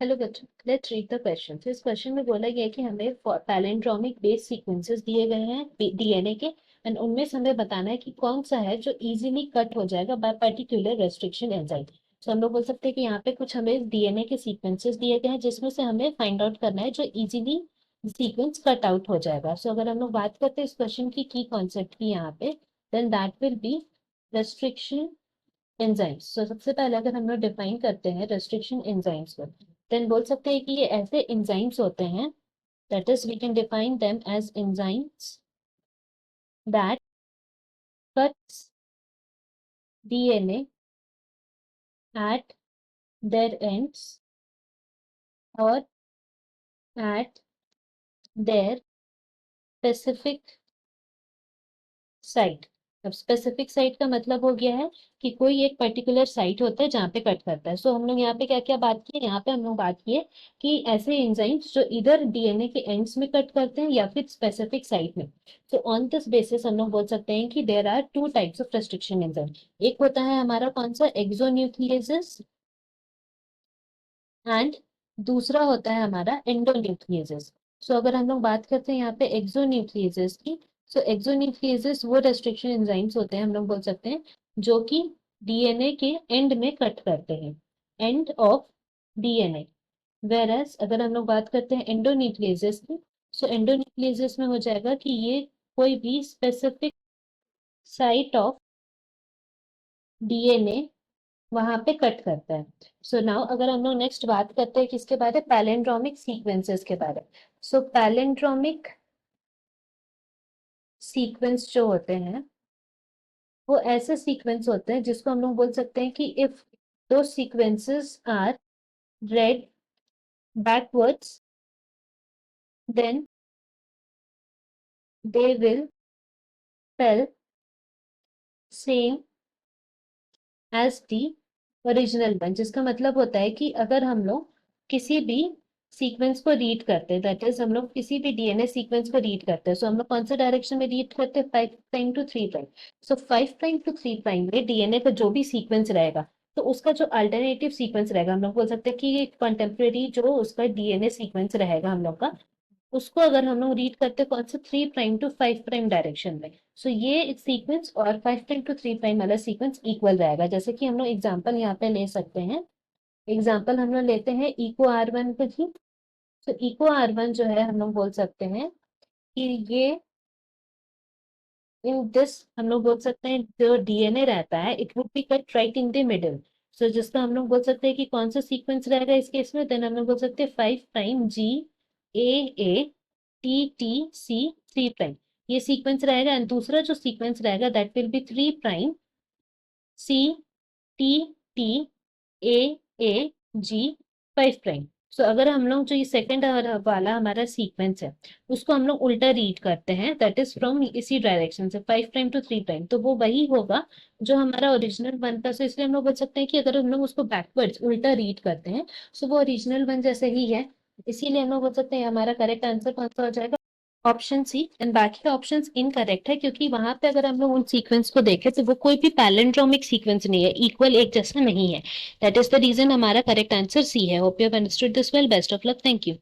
Hello बच्चों, let's read the question. तो इस क्वेश्चन में बोला गया है कि हमें पैलिंड्रोमिक बेस सीक्वेंसेस दिए गए हैं डीएनए के, एंड उनमें से हमें बताना है कि कौन सा है जो इजीली कट हो जाएगा बाय पर्टिकुलर रेस्ट्रिक्शन एंजाइम। तो हम लोग बोल सकते हैं कि यहाँ पे कुछ हमें डीएनए के सीक्वेंसेस दिए गए हैं जिसमें से हमें फाइंड आउट करना है जो इजीली सीक्वेंस कट आउट हो जाएगा। सो अगर हम लोग बात करते हैं इस क्वेश्चन की कॉन्सेप्ट की यहाँ पे, then that will be restriction enzymes. तो सबसे पहले अगर हम लोग डिफाइन करते हैं रेस्ट्रिक्शन एंजाइम्स को, देन बोल सकते हैं कि ये ऐसे एंजाइम्स होते हैं, that is we can define them as enzymes that cuts DNA at their ends or at their specific site. अब स्पेसिफिक साइट का मतलब हो गया है कि कोई एक पर्टिकुलर साइट होता है जहाँ पे कट करता है। सो हम लोग यहाँ पे क्या क्या बात की है, यहाँ पे हम लोग बात की है कि ऐसे एंजाइम्स जो इधर डीएनए के एंड्स में कट करते हैं या फिर स्पेसिफिक साइट में। सो ऑन दिस बेसिस हम लोग बोल सकते हैं कि there are two types of restriction enzyme. एक होता है हमारा कौन सा, एक्सोन्यूक्लियेजेस, एंड दूसरा होता है हमारा एंडोन्यूक्लियेजेस। सो अगर हम लोग बात करते हैं यहाँ पे एक्सोन्यूक्लियेजेस की, सो एक्सोन्यूक्लियेजेस वो रेस्ट्रिक्शन एंजाइम्स होते हैं, हम लोग बोल सकते हैं, जो कि डीएनए के एंड में कट करते हैं, एंड ऑफ डीएनए। वेरएस अगर हम लोग बात करते हैं एंडोन्यूक्लियेजेस की, सो एंडोन्यूक्लियेजेस में हो जाएगा कि ये कोई भी स्पेसिफिक साइट ऑफ डीएनए वहां पे कट करता है। सो नाउ अगर हम लोग नेक्स्ट बात करते हैं किसके बारे, पैलिंड्रोमिक सीक्वेंसेस के बारे में। सो पैलिंड्रोमिक सीक्वेंस जो होते हैं वो ऐसे सीक्वेंस होते हैं जिसको हम लोग बोल सकते हैं कि इफ दो sequences are read backwards, then they will spell same as the original one. जिसका मतलब होता है कि अगर हम लोग किसी भी सीक्वेंस को रीड करते हैं, दैट इज हम लोग किसी भी डीएनए सीक्वेंस को रीड करते हैं, सो हम लोग कौन से डायरेक्शन में रीड करते हैं, 5' to 3'। सो 5' to 3' में डीएनए का जो भी सीक्वेंस रहेगा, तो उसका जो अल्टरनेटिव सीक्वेंस रहेगा, हम लोग बोल सकते हैं कि कंटेम्प्रेरी जो उसका डीएनए सीक्वेंस रहेगा हम लोग का, उसको अगर हम लोग रीड करते हैं कौन से, 3' to 5' डायरेक्शन में। सो ये सीक्वेंस और 5' to 3' वाला सीक्वेंस इक्वल रहेगा। जैसे कि हम लोग एग्जांपल यहाँ पे ले सकते हैं, एग्जांपल हम लोग लेते हैं इको आर वन पे जी। तो इको आर वन जो है हम लोग बोल सकते हैं कि ये इन दिस, हम लोग बोल सकते हैं जो डीएनए रहता है it would be cut right in the middle. So जिसका हम लोग बोल सकते हैं कि कौन सा सीक्वेंस रहेगा इस केस में, देन हम लोग बोल सकते हैं 5'G A A T T C 3'। ये सीक्वेंस रहेगा, एंड दूसरा जो सीक्वेंस रहेगा that will B 3'C T T A A G 5'। सो अगर हम लोग जो ये सेकंड वाला हमारा सीक्वेंस है उसको हम लोग उल्टा रीड करते हैं, दैट इज फ्रॉम इसी डायरेक्शन से 5' to 3', तो वो वही होगा जो हमारा ओरिजिनल वन का। सो इसलिए हम लोग बोल सकते हैं कि अगर हम लोग उसको बैकवर्ड्स उल्टा रीड करते हैं, सो वो ओरिजिनल वन जैसे ही है। इसीलिए हम लोग बोल सकते हैं हमारा करेक्ट आंसर कौन सा हो जाएगा, ऑप्शन सी। एंड बाकी ऑप्शंस इनकरेक्ट है, क्योंकि वहां पे अगर हम लोग उन सीक्वेंस को देखें तो वो कोई भी पैलिंड्रोमिक सीक्वेंस नहीं है, इक्वल एक जैसा नहीं है। दैट इज द रीजन हमारा करेक्ट आंसर सी है। Hope you have understood this well. Best of luck. Thank you.